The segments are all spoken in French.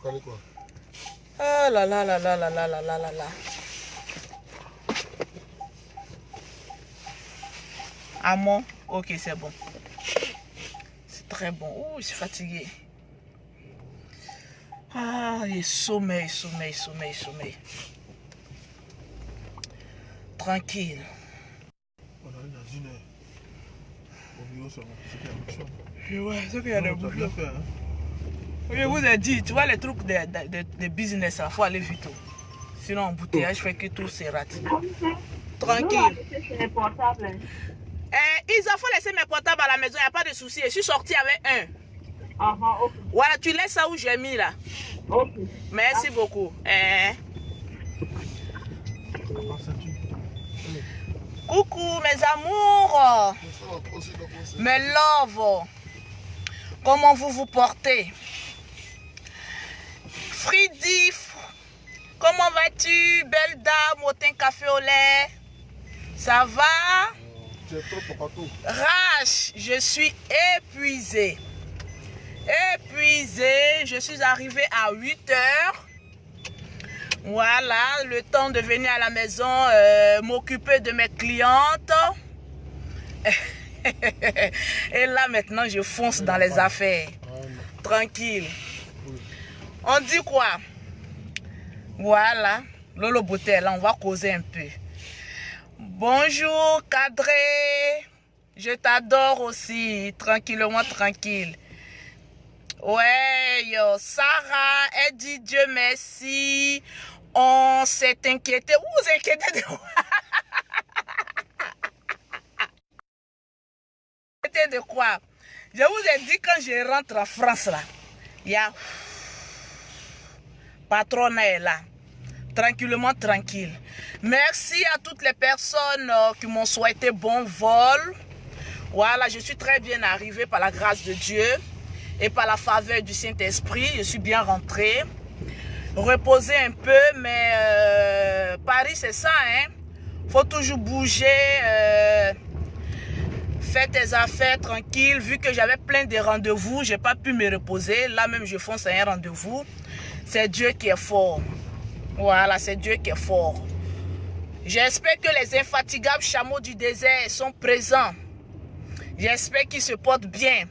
connais quoi? Ah là là là là là là là là là là. Amon, ok, c'est bon. C'est très bon. Oh, je suis fatigué. Ah, il sommeil, sommeil, sommeil, sommeil. Tranquille. On arrive dans une heure. Au bureau, c'est qu'il y a beaucoup de choses. Ouais, c'est qu'il y a des Tu as bien fait, hein? Je vous ai dit, tu vois les trucs de business, il faut aller vite. Sinon, embouteillage fait que tout se rate. Tranquille. Ils ont laissé mes portables à la maison, il n'y a pas de souci. Je suis sortie avec un. Okay. Voilà, tu laisses ça où j'ai mis là. Ok. Merci beaucoup. Coucou mes amours. Mes loves. Comment vous vous portez? Fridi, comment vas-tu? Belle dame, au teint café au lait. Ça va? Rach, je suis épuisée. Je suis arrivée à 8 heures. Voilà, le temps de venir à la maison, m'occuper de mes clientes. Et là maintenant, je fonce dans les affaires. Tranquille. On dit quoi? Voilà, Lolo Beauté, là, on va causer un peu. Bonjour, Cadré. Je t'adore aussi. Tranquillement, tranquille. Ouais, yo, Sarah, elle dit Dieu merci. On s'est inquiété. Vous vous inquiétez de quoi? De quoi? Je vous ai dit quand je rentre en France là, il y a patron est là. Tranquillement, tranquille. Merci à toutes les personnes qui m'ont souhaité bon vol. Voilà, je suis très bien arrivée par la grâce de Dieu et par la faveur du Saint-Esprit. Je suis bien rentrée. Reposer un peu, mais Paris, c'est ça, hein. Faut toujours bouger. Fais tes affaires tranquille. Vu que j'avais plein de rendez-vous, j'ai pas pu me reposer. Là même, je fonce à un rendez-vous. C'est Dieu qui est fort. Voilà, c'est Dieu qui est fort. J'espère que les infatigables chameaux du désert sont présents. J'espère qu'ils se portent bien.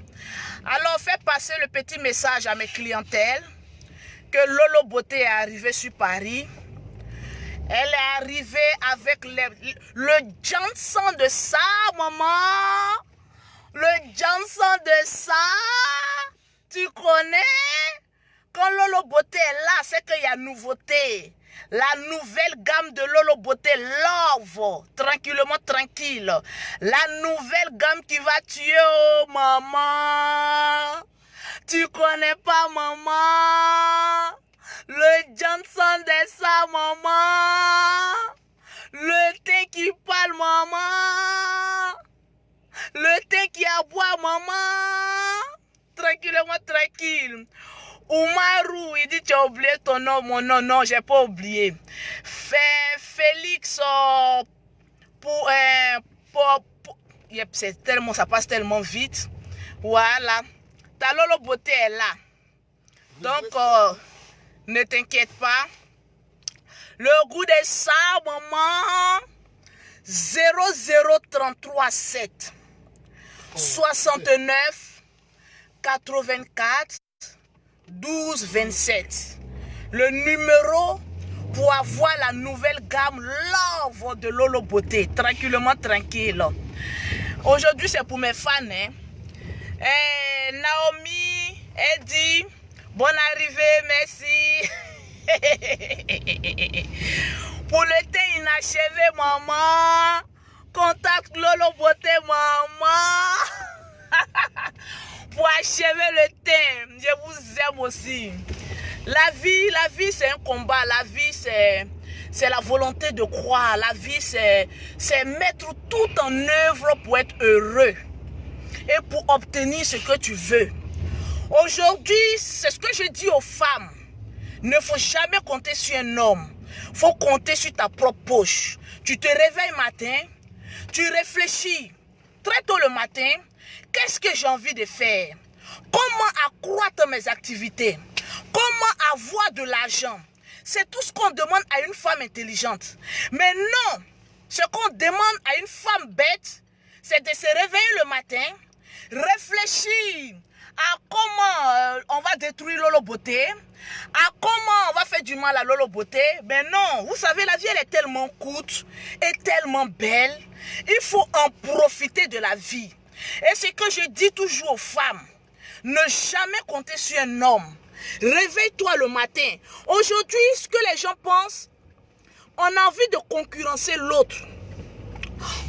Alors, fais passer le petit message à mes clientèles que Lolo Beauté est arrivée sur Paris. Elle est arrivée avec le Johnson de ça, maman. Le Johnson de ça. Tu connais? Quand Lolo Beauté est là, c'est qu'il y a nouveauté. La nouvelle gamme de Lolo Beauté Love. Tranquillement, tranquille. La nouvelle gamme qui va tuer, oh maman. Tu connais pas, maman? Le Johnson de ça, maman. Le thé qui parle, maman. Le thé qui aboie, maman. Tranquillement, tranquille. Oumarou, il dit tu as oublié ton nom, mon nom. Non, j'ai pas oublié. Félix, c'est tellement, ça passe tellement vite. Voilà. Ta Lolo Beauté est là. Donc, ne t'inquiète pas. Le goût de ça, maman. 00337 69 84 12 27. Le numéro pour avoir la nouvelle gamme Love de Lolo Beauté. Tranquillement, tranquille. Aujourd'hui, c'est pour mes fans. Hein. Naomi, elle dit bonne arrivée, merci. Pour le thé inachevé, maman. Contacte Lolo Beauté, maman. Pour achever le thé, je vous aime aussi. La vie c'est un combat. La vie c'est la volonté de croire. La vie c'est mettre tout en œuvre pour être heureux et pour obtenir ce que tu veux. Aujourd'hui, c'est ce que je dis aux femmes. Ne faut jamais compter sur un homme. Faut compter sur ta propre poche. Tu te réveilles matin, tu réfléchis très tôt le matin. Qu'est-ce que j'ai envie de faire? Comment accroître mes activités? Comment avoir de l'argent? C'est tout ce qu'on demande à une femme intelligente. Mais non, ce qu'on demande à une femme bête, c'est de se réveiller le matin, réfléchir à comment on va détruire Lolo Beauté, à comment on va faire du mal à Lolo Beauté. Mais non, vous savez, la vie elle est tellement courte et tellement belle. Il faut en profiter de la vie. Et c'est que je dis toujours aux femmes, ne jamais compter sur un homme. Réveille-toi le matin. Aujourd'hui, ce que les gens pensent, on a envie de concurrencer l'autre.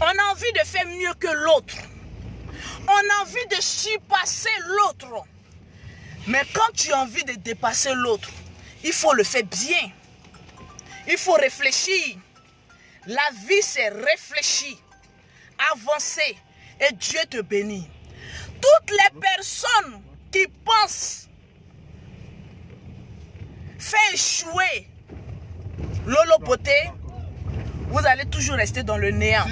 On a envie de faire mieux que l'autre. On a envie de surpasser l'autre. Mais quand tu as envie de dépasser l'autre, il faut le faire bien. Il faut réfléchir. La vie, c'est réfléchir, avancer et Dieu te bénit. Toutes les personnes qui pensent faire échouer Lolo Beauté, vous allez toujours rester dans le néant.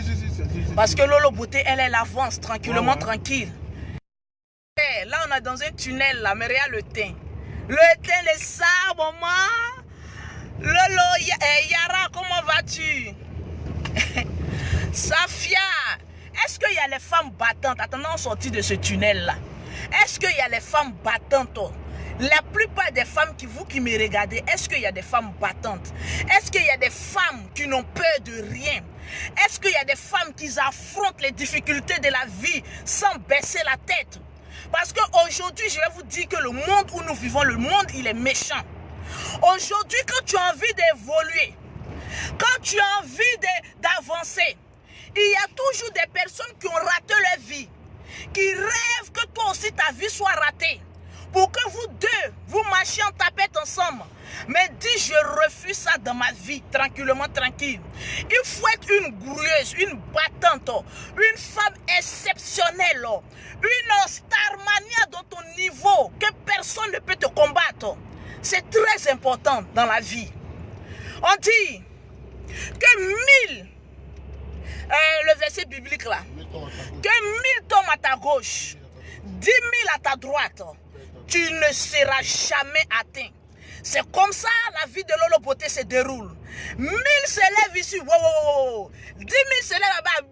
Parce que Lolo Beauté, elle avance tranquillement, tranquille. Là, on est dans un tunnel, là, mais regarde le teint. Le teint, le sable, maman. Lolo, Yara, comment vas-tu? Safia, est-ce qu'il y a les femmes battantes? Attendons, sortir de ce tunnel-là. Est-ce qu'il y a les femmes battantes? La plupart des femmes qui me regardez, est-ce qu'il y a des femmes battantes? Est-ce qu'il y a des femmes qui n'ont peur de rien? Est-ce qu'il y a des femmes qui affrontent les difficultés de la vie sans baisser la tête? Parce qu'aujourd'hui, je vais vous dire que le monde où nous vivons, le monde, il est méchant. Aujourd'hui, quand tu as envie d'évoluer, quand tu as envie d'avancer, il y a toujours des personnes qui ont raté leur vie, qui rêvent que toi aussi ta vie soit ratée. Pour que vous deux, vous marchiez en tapette ensemble. Mais dis, je refuse ça dans ma vie, tranquillement, tranquille. Il faut être une goureuse, une battante, une femme exceptionnelle, une starmania dans ton niveau, que personne ne peut te combattre. C'est très important dans la vie. On dit que 1000, le verset biblique là, que 1000 tombent à ta gauche, 10 000 à ta droite, tu ne seras jamais atteint. C'est comme ça la vie de Lolo Beauté se déroule. 1000 s'élèvent ici, wow, 10 000 s'élèvent là-bas.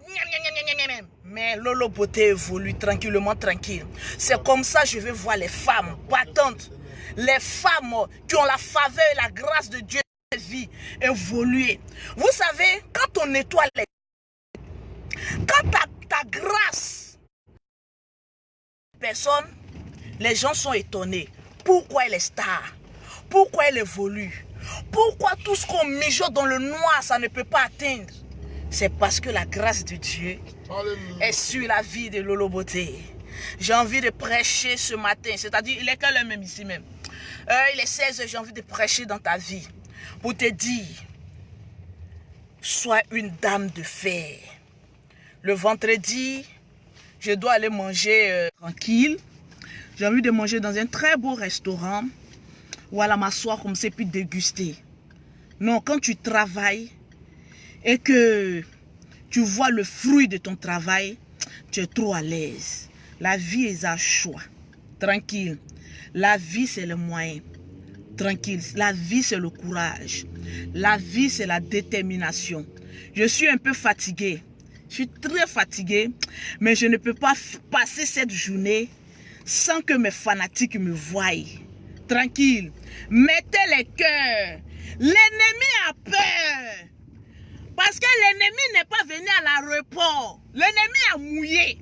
Mais Lolo Beauté évolue tranquillement, tranquille. C'est comme ça que je vais voir les femmes battantes, les femmes qui ont la faveur et la grâce de Dieu dans leur vie évoluer. Vous savez, quand on nettoie les... Quand ta grâce, personne, les gens sont étonnés. Pourquoi elle est star? Pourquoi elle évolue? Pourquoi tout ce qu'on mijote dans le noir, ça ne peut pas atteindre? C'est parce que la grâce de Dieu est sur la vie de Lolo Beauté. J'ai envie de prêcher ce matin, c'est-à-dire, il est quelle heure même ici même? Il est 16h, j'ai envie de prêcher dans ta vie pour te dire, sois une dame de fer. Le vendredi, je dois aller manger tranquille. J'ai envie de manger dans un très beau restaurant. Voilà, m'asseoir comme ça puis déguster. Non, quand tu travailles et que tu vois le fruit de ton travail, tu es trop à l'aise. La vie est à choix. Tranquille. La vie, c'est le moyen. Tranquille. La vie, c'est le courage. La vie, c'est la détermination. Je suis un peu fatiguée. Je suis très fatiguée, mais je ne peux pas passer cette journée sans que mes fanatiques me voient. Tranquille. Mettez les cœurs. L'ennemi a peur. Parce que l'ennemi n'est pas venu à l'aéroport. L'ennemi a mouillé.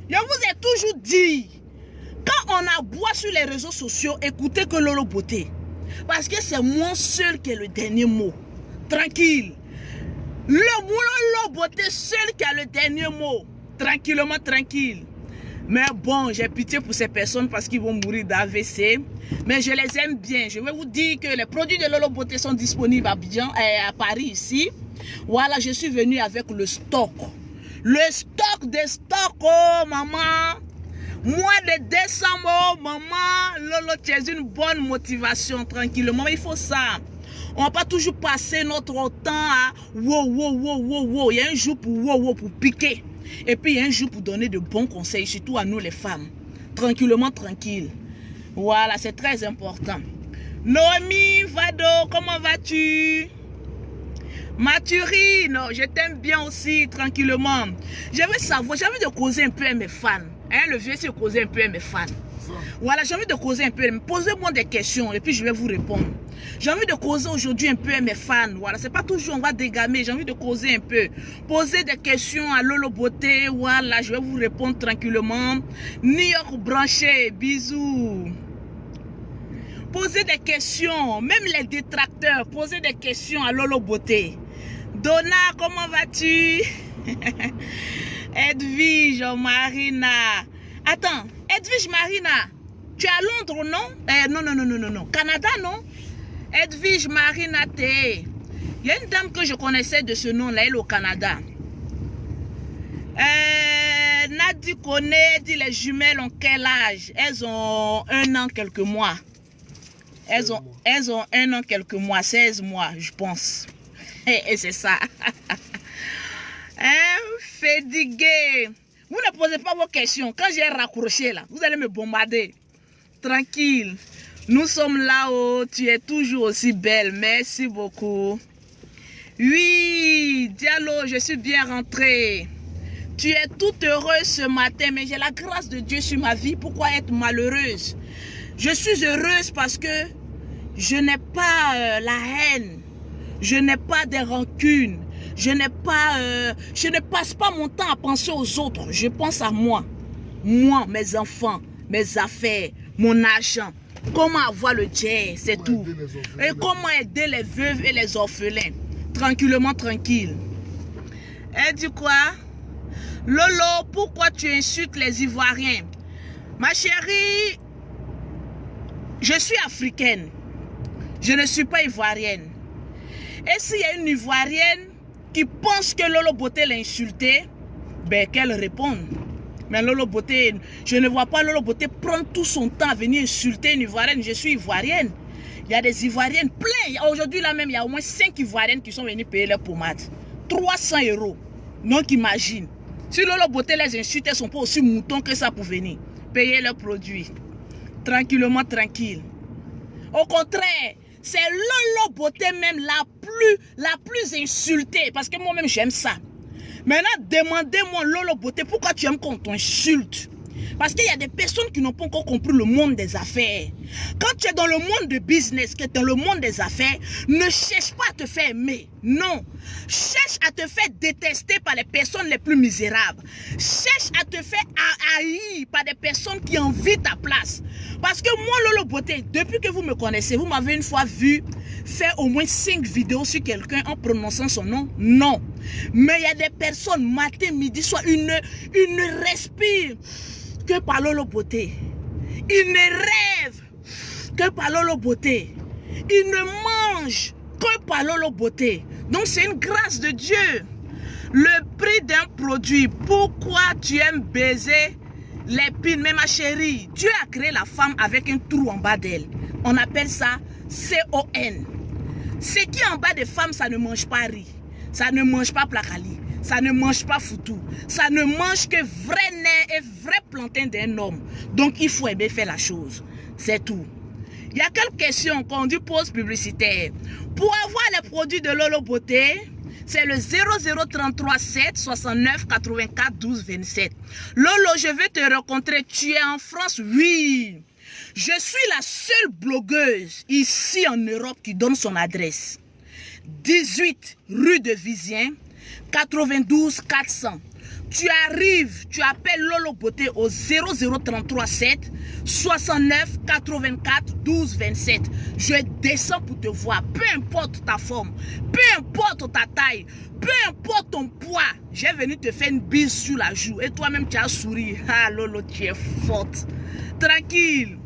Je vous ai toujours dit, quand on aboie sur les réseaux sociaux, écoutez que Lolo Beauté. Parce que c'est moi seul qui ai le dernier mot. Tranquille. Le Lolo Beauté seul qui a le dernier mot. Tranquillement, tranquille. Mais bon, j'ai pitié pour ces personnes parce qu'ils vont mourir d'AVC. Mais je les aime bien. Je vais vous dire que les produits de Lolo Beauté sont disponibles à Abidjan, à Paris ici. Voilà, je suis venu avec le stock. Le stock des stocks, oh maman. Mois de décembre, oh maman. Lolo, tu es une bonne motivation, tranquillement. Il faut ça. On ne va pas toujours passer notre temps à wow. Il y a un jour pour wow pour piquer. Et puis il y a un jour pour donner de bons conseils, surtout à nous les femmes. Tranquillement, tranquille. Voilà, c'est très important. Noémie Vado, comment vas-tu? Mathurine, je t'aime bien aussi, tranquillement. Je veux savoir, j'ai envie de causer un peu à mes fans. Hein, le vieux, c'est causer un peu à mes fans. Voilà, j'ai envie de causer un peu. Posez-moi des questions et puis je vais vous répondre. J'ai envie de causer aujourd'hui un peu à mes fans. Voilà, c'est pas toujours on va dégamer. J'ai envie de causer un peu. Poser des questions à Lolo Beauté. Voilà, je vais vous répondre tranquillement. New York branché, bisous. Posez des questions, même les détracteurs, posez des questions à Lolo Beauté. Donna, comment vas-tu? Edwige Marina. Attends, Edwige Marina, tu es à Londres, non? Non. Canada, non? Edwige Marina T. Il y a une dame que je connaissais de ce nom-là, elle est au Canada. Nadi connaît, dit les jumelles ont quel âge? Elles ont 1 an, quelques mois. Elles ont 1 an, quelques mois, 16 mois, je pense. Et c'est ça. Fédigué. Vous ne posez pas vos questions. Quand j'ai raccroché là, vous allez me bombarder. Tranquille. Nous sommes là-haut. Tu es toujours aussi belle. Merci beaucoup. Oui, Diallo, je suis bien rentrée. Tu es toute heureuse ce matin, mais j'ai la grâce de Dieu sur ma vie. Pourquoi être malheureuse? Je suis heureuse parce que je n'ai pas la haine. Je n'ai pas des rancunes. Je ne passe pas mon temps à penser aux autres. Je pense à moi. Moi, mes enfants, mes affaires, mon argent. Comment avoir le jet, c'est tout. Et comment aider les veuves et les orphelins. Tranquillement, tranquille. Elle dit quoi? Lolo, pourquoi tu insultes les Ivoiriens? Ma chérie, je suis africaine. Je ne suis pas ivoirienne. Et s'il y a une Ivoirienne qui pense que Lolo Beauté l'a insultée, ben qu'elle réponde. Mais Lolo Beauté, je ne vois pas Lolo Beauté prendre tout son temps à venir insulter une Ivoirienne. Je suis ivoirienne. Il y a des Ivoiriennes plein. Aujourd'hui là même, il y a au moins 5 Ivoiriennes qui sont venues payer leur pommade. 300 €. Donc imagine. Si Lolo Beauté les insulte, elles ne sont pas aussi moutons que ça pour venir payer leurs produits. Tranquillement, tranquille. Au contraire, c'est Lolo Beauté même la plus insultée. Parce que moi-même, j'aime ça. Maintenant, demandez-moi, Lolo Beauté, pourquoi tu aimes qu'on t'insulte? Parce qu'il y a des personnes qui n'ont pas encore compris le monde des affaires. Quand tu es dans le monde de business, que tu es dans le monde des affaires, ne cherche pas à te faire aimer. Non. Cherche à te faire détester par les personnes les plus misérables. Cherche à te faire haïr par des personnes qui envient ta place. Parce que moi, Lolo Beauté, depuis que vous me connaissez, vous m'avez une fois vu faire au moins 5 vidéos sur quelqu'un en prononçant son nom. Non. Mais il y a des personnes, matin, midi, soir, ils ne respirent que par Lolo Beauté. Ils ne rêvent que par Lolo Beauté. Ils ne mangent que par Lolo Beauté. Donc c'est une grâce de Dieu. Le prix d'un produit. Pourquoi tu aimes baiser l'épine? Mais ma chérie, Dieu a créé la femme avec un trou en bas d'elle. On appelle ça C-O-N. Ce qui est en bas des femmes, ça ne mange pas riz. Ça ne mange pas placali. Ça ne mange pas foutou. Ça ne mange que vrai nez et vrai plantain d'un homme. Donc il faut aimer faire la chose. C'est tout. Il y a quelques questions qu'on dit pause publicitaire. Pour avoir les produits de Lolo Beauté, c'est le 0033 7 69 84 12 27. Lolo, je vais te rencontrer. Tu es en France? Oui. Je suis la seule blogueuse ici en Europe qui donne son adresse. 18 rue de Vizien, 92 400. Tu arrives, tu appelles Lolo Beauté au 0033 7 69 84 12 27. Je descends pour te voir, peu importe ta forme, peu importe ta taille, peu importe ton poids. J'ai venu te faire une bise sur la joue et toi-même tu as souri. Ah Lolo, tu es forte. Tranquille.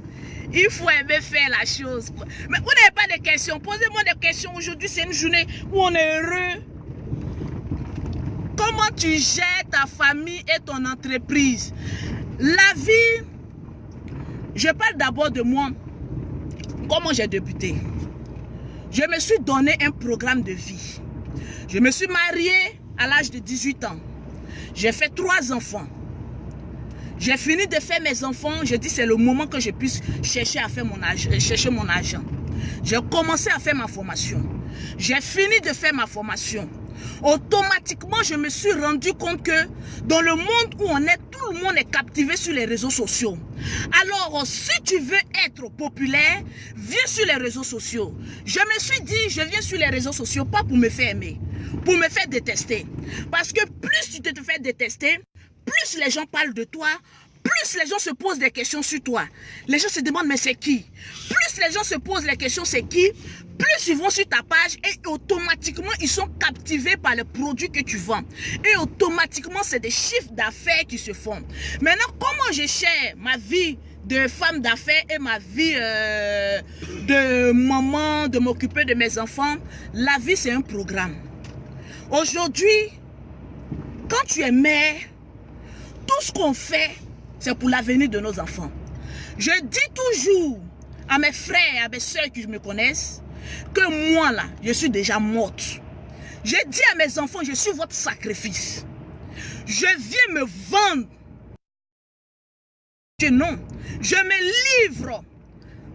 Il faut aimer faire la chose. Mais vous n'avez pas de questions. Posez-moi des questions. Aujourd'hui, c'est une journée où on est heureux. Comment tu gères ta famille et ton entreprise? La vie, je parle d'abord de moi. Comment j'ai débuté? Je me suis donné un programme de vie. Je me suis mariée à l'âge de 18 ans. J'ai fait 3 enfants. J'ai fini de faire mes enfants. Je dis c'est le moment que je puisse chercher à faire chercher mon argent. J'ai commencé à faire ma formation. J'ai fini de faire ma formation. Automatiquement, je me suis rendu compte que dans le monde où on est, tout le monde est captivé sur les réseaux sociaux. Alors, si tu veux être populaire, viens sur les réseaux sociaux. Je me suis dit, je viens sur les réseaux sociaux, pas pour me faire aimer, pour me faire détester. Parce que plus tu te fais détester, plus les gens parlent de toi, plus les gens se posent des questions sur toi. Les gens se demandent, mais c'est qui? Plus les gens se posent les questions, c'est qui? Plus ils vont sur ta page et automatiquement, ils sont captivés par les produits que tu vends. Et automatiquement, c'est des chiffres d'affaires qui se font. Maintenant, comment je gère ma vie de femme d'affaires et ma vie de maman, de m'occuper de mes enfants? La vie, c'est un programme. Aujourd'hui, quand tu es mère, tout ce qu'on fait, c'est pour l'avenir de nos enfants. Je dis toujours à mes frères, à mes soeurs qui me connaissent, que moi là, je suis déjà morte. Je dis à mes enfants, je suis votre sacrifice. Je viens me vendre. Non, je me livre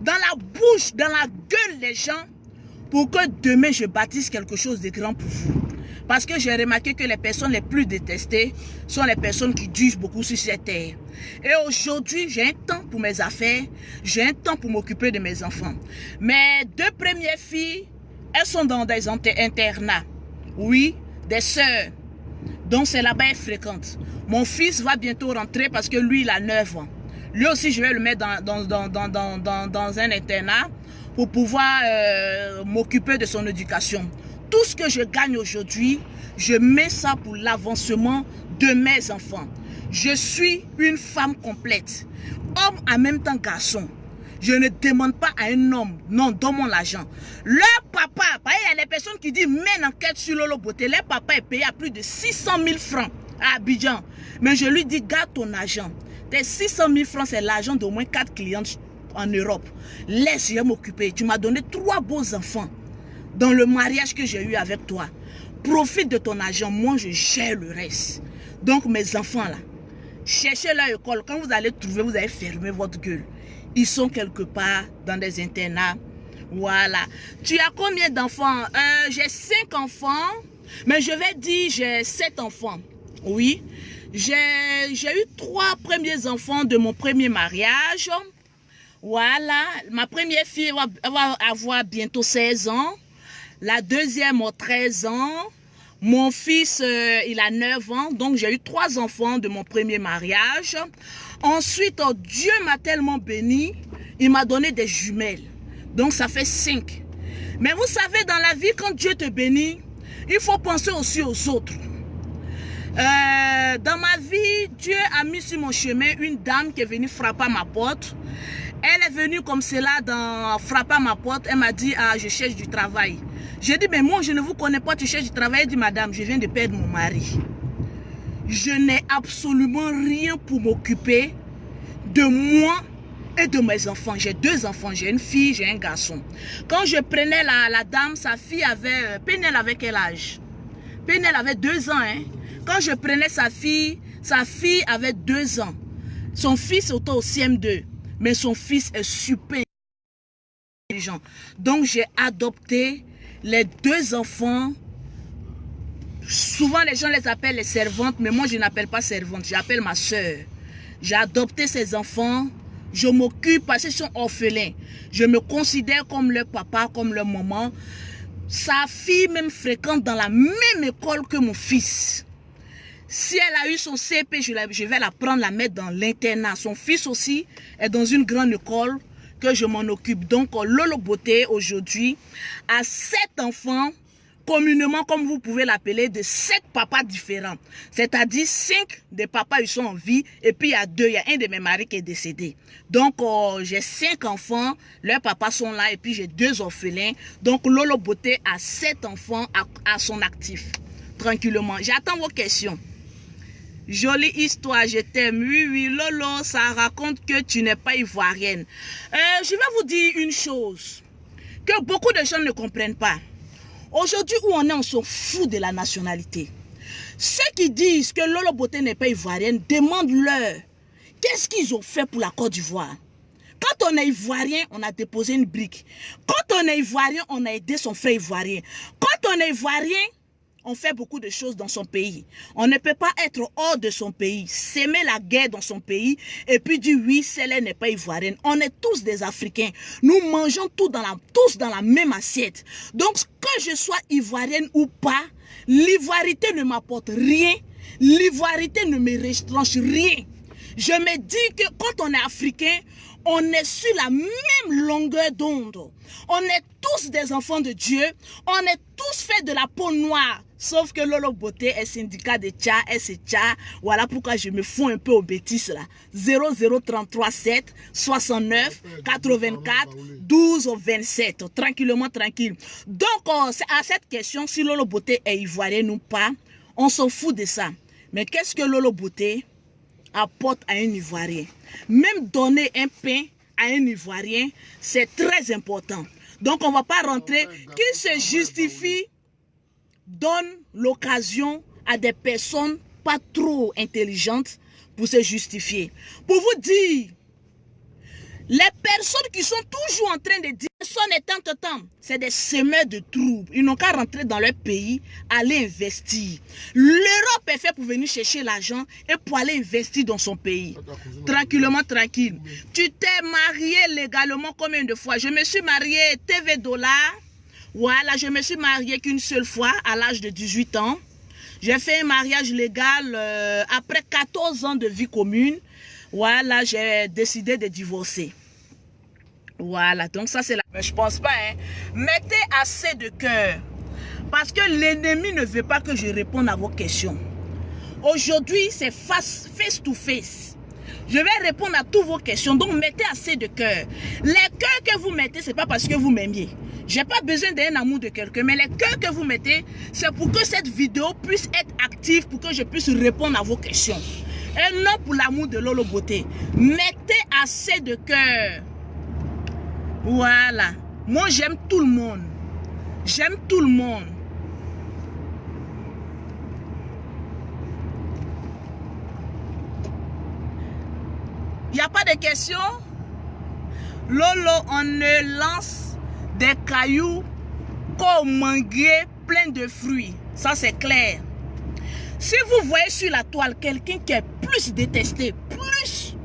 dans la bouche, dans la gueule des gens pour que demain je bâtisse quelque chose de grand pour vous. Parce que j'ai remarqué que les personnes les plus détestées sont les personnes qui durent beaucoup sur cette terre. Et aujourd'hui, j'ai un temps pour mes affaires, j'ai un temps pour m'occuper de mes enfants. Mes deux premières filles, elles sont dans des internats. Oui, des sœurs. Donc c'est là-bas qu'elles fréquentent. Mon fils va bientôt rentrer parce que lui, il a 9 ans. Lui aussi, je vais le mettre dans un internat pour pouvoir m'occuper de son éducation. Tout ce que je gagne aujourd'hui, je mets ça pour l'avancement de mes enfants. Je suis une femme complète. Homme en même temps garçon. Je ne demande pas à un homme, non, donne-moi l'argent. Leur papa, il y a des personnes qui disent, mène enquête sur Lolo Beauté. Leur papa est payé à plus de 600 000 francs à Abidjan. Mais je lui dis, garde ton argent. Tes 600 000 francs, c'est l'argent d'au moins 4 clients en Europe. Laisse-moi m'occuper. Tu m'as donné 3 beaux enfants dans le mariage que j'ai eu avec toi. Profite de ton argent, moi je gère le reste. Donc mes enfants là, cherchez leur école. Quand vous allez trouver, vous allez fermer votre gueule. Ils sont quelque part dans des internats. Voilà. Tu as combien d'enfants? J'ai 5 enfants, mais je vais dire j'ai 7 enfants. Oui. J'ai eu 3 premiers enfants de mon premier mariage. Voilà. Ma première fille va avoir bientôt 16 ans. La deuxième a 13 ans. Mon fils, il a 9 ans. Donc, j'ai eu 3 enfants de mon premier mariage. Ensuite, Dieu m'a tellement béni. Il m'a donné des jumelles. Donc, ça fait 5. Mais vous savez, dans la vie, quand Dieu te bénit, il faut penser aussi aux autres. Dans ma vie, Dieu a mis sur mon chemin une dame qui est venue frapper à ma porte. Elle est venue comme cela, frapper à ma porte. Elle m'a dit, ah, je cherche du travail. J'ai dit, mais moi, je ne vous connais pas, tu cherches du travail. Elle dit, madame, je viens de perdre mon mari. Je n'ai absolument rien pour m'occuper de moi et de mes enfants. J'ai 2 enfants, j'ai une fille, j'ai un garçon. Quand je prenais la dame, sa fille avait, Pénel avait quel âge? Pénel avait 2 ans, hein. Quand je prenais sa fille avait 2 ans. Son fils était au CM2, mais son fils est super intelligent. Donc j'ai adopté les 2 enfants. Souvent les gens les appellent les servantes, mais moi je n'appelle pas servante, j'appelle ma soeur. J'ai adopté ces enfants, je m'occupe parce qu'ils sont orphelins. Je me considère comme leur papa, comme leur maman. Sa fille même fréquente dans la même école que mon fils. Si elle a eu son CP, je vais la prendre, la mettre dans l'internat. Son fils aussi est dans une grande école que je m'en occupe. Donc, Lolo Beauté, aujourd'hui, a 7 enfants, communément, comme vous pouvez l'appeler, de 7 papas différents. C'est-à-dire 5 des papas, ils sont en vie. Et puis, il y a 2, il y a un de mes maris qui est décédé. Donc, j'ai 5 enfants, leurs papas sont là. Et puis, j'ai 2 orphelins. Donc, Lolo Beauté a 7 enfants à son actif. Tranquillement. J'attends vos questions. Jolie histoire, je t'aime. Oui, oui, Lolo, ça raconte que tu n'es pas ivoirienne. Je vais vous dire une chose que beaucoup de gens ne comprennent pas. Aujourd'hui où on est, on s'en fout de la nationalité. Ceux qui disent que Lolo Beauté n'est pas ivoirienne, demande-leur qu'est-ce qu'ils ont fait pour la Côte d'Ivoire. Quand Quand on est ivoirien, on a déposé une brique. Quand on est ivoirien, on a aidé son frère ivoirien. Quand on est ivoirien, on fait beaucoup de choses dans son pays. On ne peut pas être hors de son pays, s'aimer la guerre dans son pays et puis dire oui, celle-là n'est pas ivoirienne. On est tous des Africains. Nous mangeons tous dans la même assiette. Donc, que je sois ivoirienne ou pas, l'ivoirité ne m'apporte rien. L'ivoirité ne me retranche rien. Je me dis que quand on est africain, on est sur la même longueur d'onde. On est tous des enfants de Dieu. On est tous faits de la peau noire. Sauf que Lolo Beauté est syndicat de Tcha, c'est Tcha. Voilà pourquoi je me fous un peu aux bêtises là. 0033 7 69 84 12 27. Tranquillement, tranquille. Donc, à cette question, si Lolo Beauté est ivoirien ou pas, on s'en fout de ça. Mais qu'est-ce que Lolo Beauté apporte à un Ivoirien? Même donner un pain à un Ivoirien, c'est très important. Donc, on ne va pas rentrer. Qui se justifie donne l'occasion à des personnes pas trop intelligentes pour se justifier. Pour vous dire, les personnes qui sont toujours en train de dire personne est tant, c'est des semeurs de troubles. Ils n'ont qu'à rentrer dans leur pays, aller investir. L'Europe est faite pour venir chercher l'argent et pour aller investir dans son pays. Tranquillement, tranquille. Tu t'es marié légalement combien de fois? Je me suis marié TV Dollar. Voilà, je me suis mariée qu'une seule fois à l'âge de 18 ans. J'ai fait un mariage légal après 14 ans de vie commune. Voilà, j'ai décidé de divorcer. Voilà, donc ça c'est la... Mais je pense pas, hein. Mettez assez de cœur. Parce que l'ennemi ne veut pas que je réponde à vos questions. Aujourd'hui, c'est face to face. Je vais répondre à toutes vos questions. Donc, mettez assez de cœur. Les cœurs que vous mettez, c'est pas parce que vous m'aimiez. J'ai pas besoin d'un amour de quelqu'un. Mais les cœurs que vous mettez, c'est pour que cette vidéo puisse être active, pour que je puisse répondre à vos questions. Et non pour l'amour de Lolo Beauté. Mettez assez de cœur. Voilà. Moi, j'aime tout le monde. J'aime tout le monde. Il n'y a pas de questions? Lolo, on ne lance des cailloux qu'au manguier plein de fruits. Ça, c'est clair. Si vous voyez sur la toile quelqu'un qui est plus détesté, plus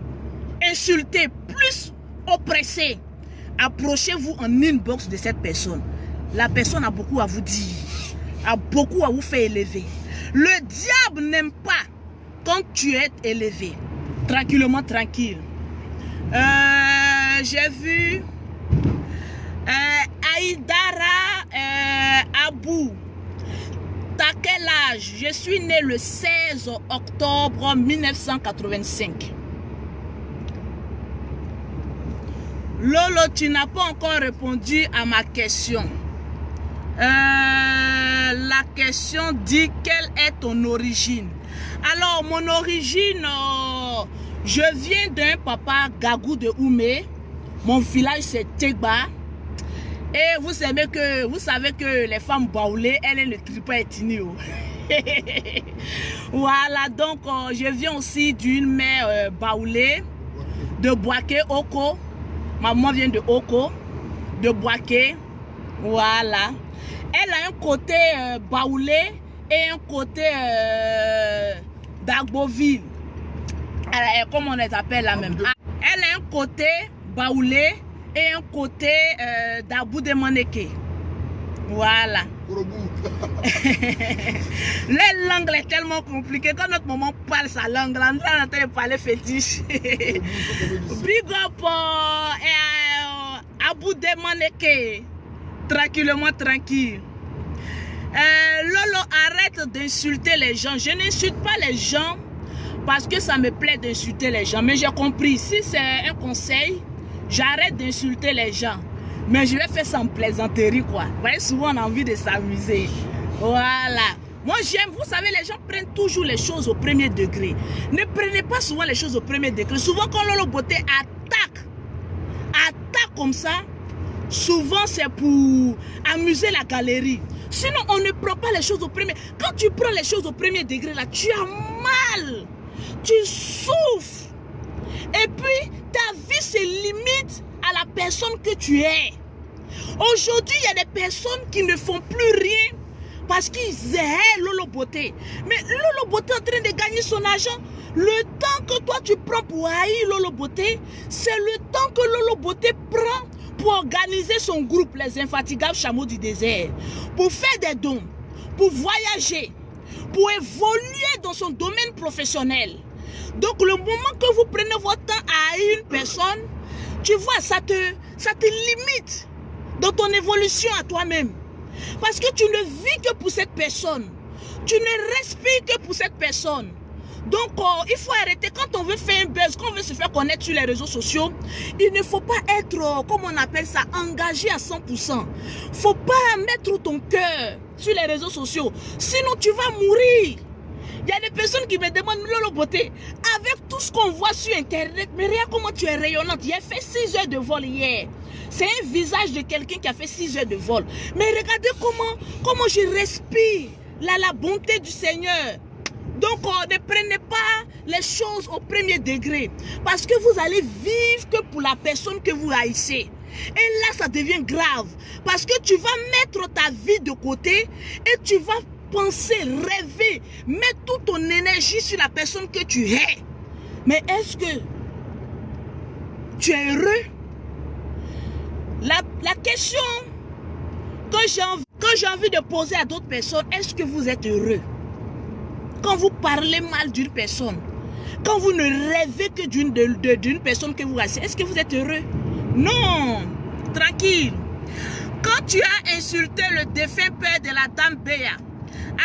insulté, plus oppressé, approchez-vous en inbox de cette personne. La personne a beaucoup à vous dire, a beaucoup à vous faire élever. Le diable n'aime pas quand tu es élevé. Tranquillement, tranquille. J'ai vu Aïdara Abou. T'as quel âge? Je suis né le 16 octobre 1985. Lolo, tu n'as pas encore répondu à ma question. La question dit quelle est ton origine? Alors, mon origine, je viens d'un papa Gagou de Oumé. Mon village, c'est Tegba. Et vous savez que les femmes baoulées, elles ne crient pas Etinio. Voilà, donc je viens aussi d'une mère baoulée de Boaké, Oko. Maman vient de Oko, de Boaké. Voilà. Elle a un côté baoulé et un côté d'Agboville. Comment on les appelle là même? Elle a un côté baoulé et un côté d'Abou de Maneke. Voilà. La langue est tellement compliquée. Quand notre maman parle sa langue, là, on est en train de parler fétiche. Big up Abou de Maneke. Tranquillement, tranquille. Lolo, arrête d'insulter les gens. Je n'insulte pas les gens parce que ça me plaît d'insulter les gens. Mais j'ai compris, si c'est un conseil, j'arrête d'insulter les gens. Mais je vais faire ça en plaisanterie, quoi. Vous voyez, souvent on a envie de s'amuser. Voilà. Moi j'aime, vous savez, les gens prennent toujours les choses au premier degré. Ne prenez pas souvent les choses au premier degré. Souvent quand Lolo Beauté attaque comme ça, souvent c'est pour amuser la galerie. Sinon on ne prend pas les choses au premier. Quand tu prends les choses au premier degré là, tu as mal. Tu souffres. Et puis, ta vie se limite à la personne que tu es. Aujourd'hui, il y a des personnes qui ne font plus rien parce qu'ils aiment Lolo Beauté. Mais Lolo Beauté est en train de gagner son argent. Le temps que toi tu prends pour haïr Lolo Beauté, c'est le temps que Lolo Beauté prend pour organiser son groupe, les infatigables chameaux du désert, pour faire des dons, pour voyager, pour évoluer dans son domaine professionnel. Donc le moment que vous prenez votre temps à haïr une personne, tu vois, ça te limite dans ton évolution à toi-même. Parce que tu ne vis que pour cette personne. Tu ne respires que pour cette personne. Donc, il faut arrêter. Quand on veut faire un buzz, quand on veut se faire connaître sur les réseaux sociaux, il ne faut pas être, comme on appelle ça, engagé à 100%. Il ne faut pas mettre ton cœur sur les réseaux sociaux. Sinon, tu vas mourir. Il y a des personnes qui me demandent, Lolo Beauté, avec tout ce qu'on voit sur Internet, mais regarde comment tu es rayonnante. Il a fait 6 heures de vol hier. C'est un visage de quelqu'un qui a fait 6 heures de vol. Mais regardez comment je respire la bonté du Seigneur. Donc, ne prenez pas les choses au premier degré. Parce que vous allez vivre que pour la personne que vous haïssez. Et là, ça devient grave. Parce que tu vas mettre ta vie de côté et tu vas penser, rêver, mettre toute ton énergie sur la personne que tu es. Mais est-ce que tu es heureux? La question que j'ai envie de poser à d'autres personnes, est-ce que vous êtes heureux? Quand vous parlez mal d'une personne, quand vous ne rêvez que d'une personne que vous haïssez, est-ce que vous êtes heureux? Non, tranquille. Quand tu as insulté le défunt père de la dame Béa,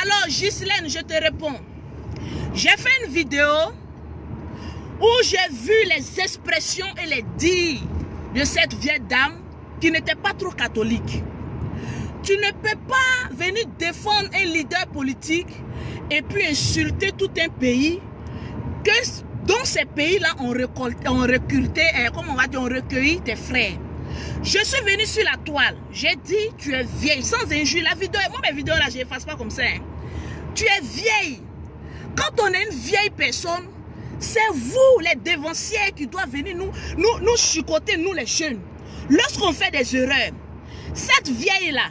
alors Ghislaine, je te réponds. J'ai fait une vidéo où j'ai vu les expressions et les dires de cette vieille dame qui n'était pas trop catholique. Tu ne peux pas venir défendre un leader politique et puis insulter tout un pays que dans ces pays-là on recruté, comment on va dire, on recueilli tes frères. Je suis venu sur la toile, j'ai dit tu es vieille, sans injure. La vidéo, moi mes vidéos là je ne les fasse pas comme ça. Hein. Tu es vieille. Quand on est une vieille personne, c'est vous les dévanciers qui doivent venir nous chicoter, nous les jeunes. Lorsqu'on fait des erreurs, cette vieille là,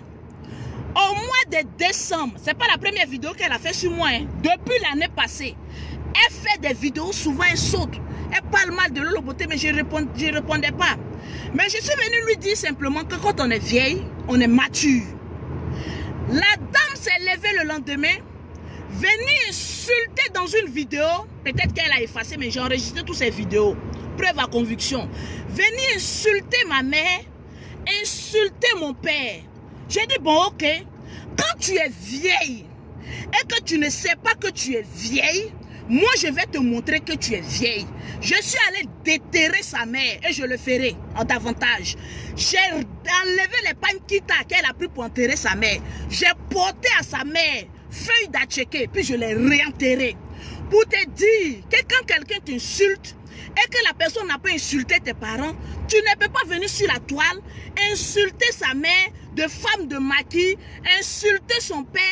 au mois de décembre, c'est pas la première vidéo qu'elle a fait sur moi, hein. Depuis l'année passée, elle fait des vidéos, souvent elle saute, elle parle mal de Lolo Beauté, mais je répondais pas. Mais je suis venue lui dire simplement que quand on est vieille, on est mature. La dame s'est levée le lendemain, venue insulter dans une vidéo, peut-être qu'elle a effacé, mais j'ai enregistré toutes ces vidéos, preuve à conviction. Venue insulter ma mère, insulter mon père. J'ai dit, bon, ok, quand tu es vieille et que tu ne sais pas que tu es vieille, moi, je vais te montrer que tu es vieille. Je suis allée déterrer sa mère et je le ferai en davantage. J'ai enlevé les panquitas qu'elle a pris pour enterrer sa mère. J'ai porté à sa mère feuille d'atchéké, puis je l'ai réenterrée. Pour te dire que quand quelqu'un t'insulte et que la personne n'a pas insulté tes parents, tu ne peux pas venir sur la toile, insulter sa mère de femme de maquis, insulter son père,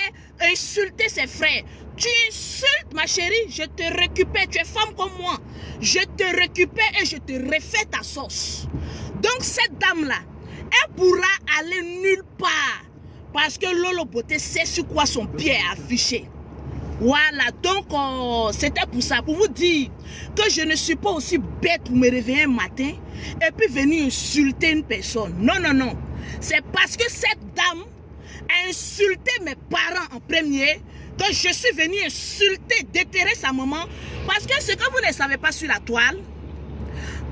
insulter ses frères. Tu insultes ma chérie, je te récupère, tu es femme comme moi. Je te récupère et je te refais ta sauce. Donc cette dame-là, elle pourra aller nulle part. Parce que Lolo Beauté sait sur quoi son pied est affiché. Voilà, donc c'était pour ça, pour vous dire que je ne suis pas aussi bête pour me réveiller un matin et puis venir insulter une personne. Non, non, non. C'est parce que cette dame a insulté mes parents en premier que je suis venu insulter, déterrer sa maman. Parce que ce que vous ne savez pas sur la toile,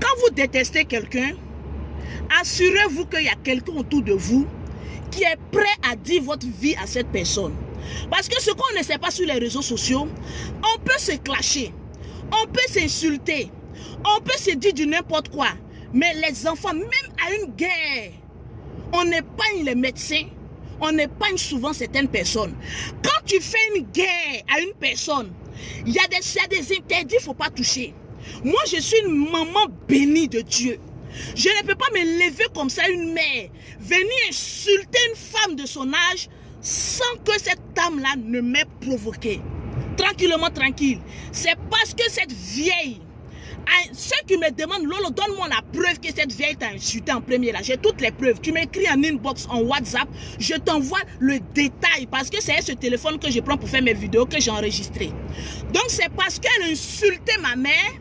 quand vous détestez quelqu'un, assurez-vous qu'il y a quelqu'un autour de vous qui est prêt à dire votre vie à cette personne. Parce que ce qu'on ne sait pas sur les réseaux sociaux, on peut se clasher, on peut s'insulter, on peut se dire du n'importe quoi. Mais les enfants, même à une guerre, on épargne les médecins, on épargne souvent certaines personnes. Quand tu fais une guerre à une personne, il y a des interdits, il ne faut pas toucher. Moi, je suis une maman bénie de Dieu. Je ne peux pas me lever comme ça, une mère, venir insulter une femme de son âge sans que cette dame-là ne m'ait provoqué. Tranquillement, tranquille. C'est parce que cette vieille Ceux qui me demandent, Lolo, donne-moi la preuve que cette vieille t'a insulté en premier là. J'ai toutes les preuves. Tu m'écris en inbox, en WhatsApp, je t'envoie le détail parce que c'est ce téléphone que je prends pour faire mes vidéos que j'ai enregistré. Donc c'est parce qu'elle insultait ma mère,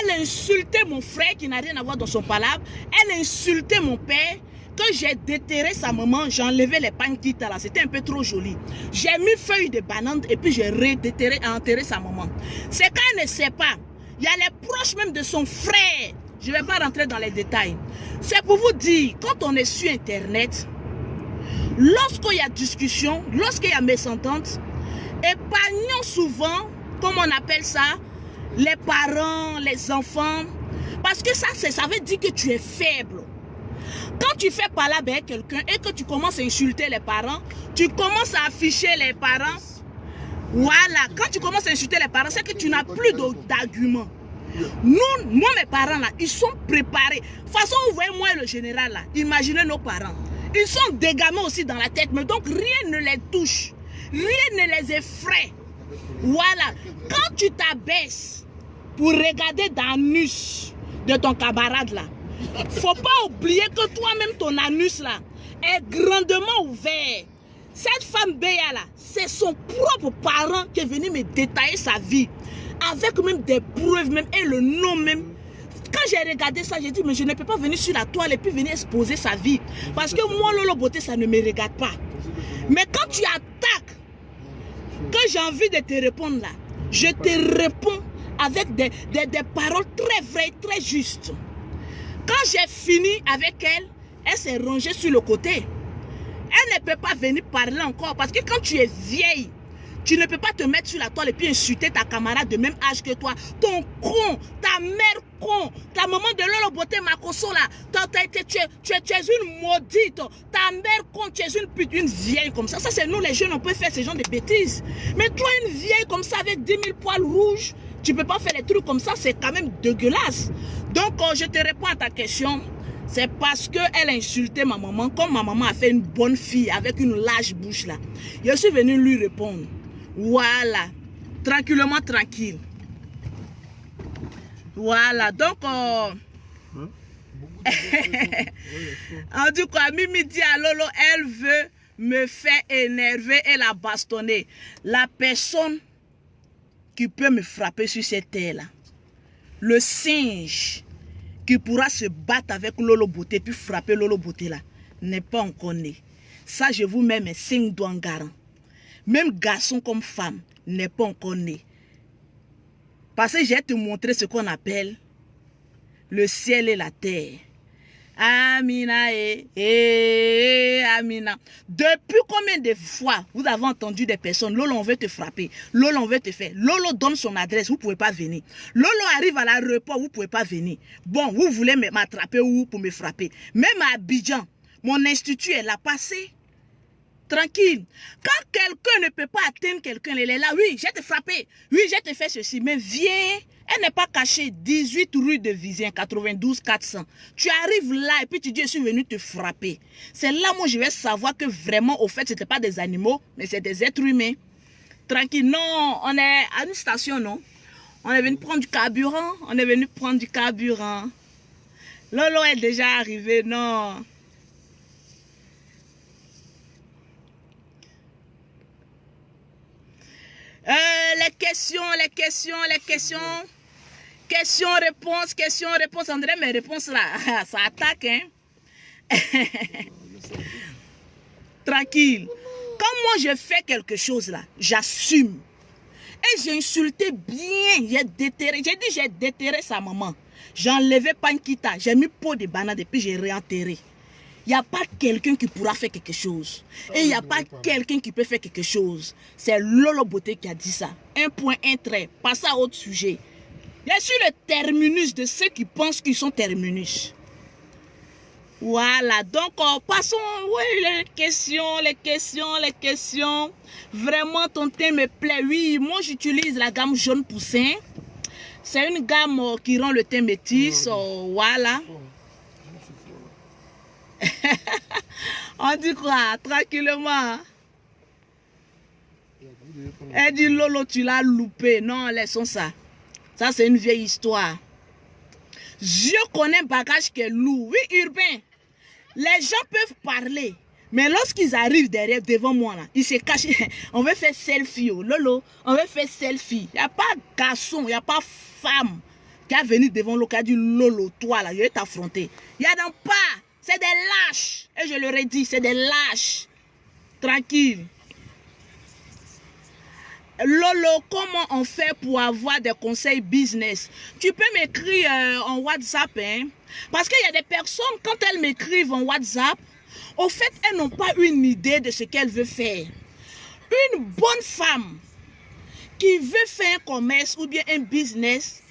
elle insultait mon frère qui n'a rien à voir dans son palabre, elle insultait mon père, que j'ai déterré sa maman, j'ai enlevé les panquitas là, c'était un peu trop joli. J'ai mis feuilles de banane et puis j'ai redéterré et enterré sa maman. C'est quand elle ne sait pas. Il y a les proches même de son frère. Je ne vais pas rentrer dans les détails. C'est pour vous dire, quand on est sur Internet, lorsqu'il y a discussion, lorsqu'il y a mésentente, épargnons souvent, comme on appelle ça, les parents, les enfants. Parce que ça veut dire que tu es faible. Quand tu fais parler avec quelqu'un et que tu commences à insulter les parents, tu commences à afficher les parents. Voilà, quand tu commences à insulter les parents, c'est que tu n'as plus d'arguments. Moi, mes parents là, ils sont préparés. De toute façon, vous voyez, moi le général là, imaginez nos parents. Ils sont dégamés aussi dans la tête, mais donc rien ne les touche. Rien ne les effraie. Voilà, quand tu t'abaisses pour regarder dans l'anus de ton camarade là, faut pas oublier que toi-même ton anus là est grandement ouvert. Cette femme Béa là, c'est son propre parent qui est venu me détailler sa vie. Avec même des preuves même et le nom même. Quand j'ai regardé ça, j'ai dit mais je ne peux pas venir sur la toile et puis venir exposer sa vie. Parce que moi Lolo Beauté ça ne me regarde pas. Mais quand tu attaques, quand j'ai envie de te répondre là, je te réponds avec des paroles très vraies, très justes. Quand j'ai fini avec elle, elle s'est rangée sur le côté. Elle ne peut pas venir parler encore parce que quand tu es vieille, tu ne peux pas te mettre sur la toile et puis insulter ta camarade de même âge que toi. Ton con, ta mère con, ta maman de Lolo Beauté Makosso là, tu es une maudite, ta mère con, tu es une pute, une vieille comme ça. Ça c'est nous les jeunes, on peut faire ce genre de bêtises. Mais toi une vieille comme ça avec 10 000 poils rouges, tu ne peux pas faire des trucs comme ça, c'est quand même dégueulasse. Donc je te réponds à ta question. C'est parce qu'elle a insulté ma maman, comme ma maman a fait une bonne fille avec une large bouche là. Je suis venu lui répondre. Voilà. Tranquillement, tranquille. Voilà. Donc, en tout cas, Mimi dit à Lolo, elle veut me faire énerver et la bastonner. La personne qui peut me frapper sur cette terre-là, le singe qui pourra se battre avec Lolo Beauté puis frapper Lolo Beauté là, n'est pas encore né. Ça, je vous mets mes 5 doigts en garant. Même garçon comme femme n'est pas encore né. Parce que je vais te montrer ce qu'on appelle le ciel et la terre. Amina Amina. Depuis combien de fois vous avez entendu des personnes, Lolo on veut te frapper, Lolo on veut te faire, Lolo donne son adresse, vous ne pouvez pas venir. Lolo arrive à l'aéroport, vous ne pouvez pas venir. Bon, vous voulez m'attraper ou pour me frapper. Même à Abidjan, mon institut est là passé. Tranquille. Quand quelqu'un ne peut pas atteindre quelqu'un, elle est là, oui, je vais te frapper, oui, je vais te faire ceci, mais viens. Elle n'est pas cachée. 18 rue de Vizien, 92 400. Tu arrives là et puis tu dis, je suis venu te frapper. C'est là, moi, je vais savoir que vraiment, au fait, ce n'était pas des animaux, mais c'est des êtres humains. Tranquille. Non, on est à une station, non? On est venu prendre du carburant. On est venu prendre du carburant. Lolo est déjà arrivé, non? Questions, réponses. André, mes réponses là, ça attaque, hein. Tranquille. Quand moi je fais quelque chose là, j'assume. Et j'ai insulté bien, j'ai déterré. J'ai dit j'ai déterré sa maman. J'ai enlevé Pankita, j'ai mis pot de banane et puis j'ai réenterré. Il n'y a pas quelqu'un qui pourra faire quelque chose. Et il n'y a pas quelqu'un qui peut faire quelque chose. C'est Lolo Beauté qui a dit ça. Un point, un trait. Passez à autre sujet. Je suis le terminus de ceux qui pensent qu'ils sont terminus. Voilà. Donc, passons. Oui, les questions. Vraiment, ton thé me plaît. Oui, moi, j'utilise la gamme jaune poussin. C'est une gamme qui rend le thé métis. Voilà. On dit quoi? Tranquillement. Elle dit Lolo, tu l'as loupé. Non, laissons ça. Ça, c'est une vieille histoire. Je connais un bagage qui est lourd. Oui, urbain. Les gens peuvent parler. Mais lorsqu'ils arrivent derrière, devant moi, là, ils se cachent. On veut faire selfie. Oh, Lolo, on veut faire selfie. Il n'y a pas garçon, il n'y a pas femme qui a venu devant l'eau, qui a dit Lolo, toi, là, je vais t'affronter. Il n'y a donc pas. C'est des lâches. Et je leur ai dit, c'est des lâches. Tranquille. Lolo, comment on fait pour avoir des conseils business? Tu peux m'écrire en WhatsApp, hein? Parce qu'il y a des personnes, quand elles m'écrivent en WhatsApp, au fait, elles n'ont pas une idée de ce qu'elles veulent faire. Une bonne femme qui veut faire un commerce ou bien un business,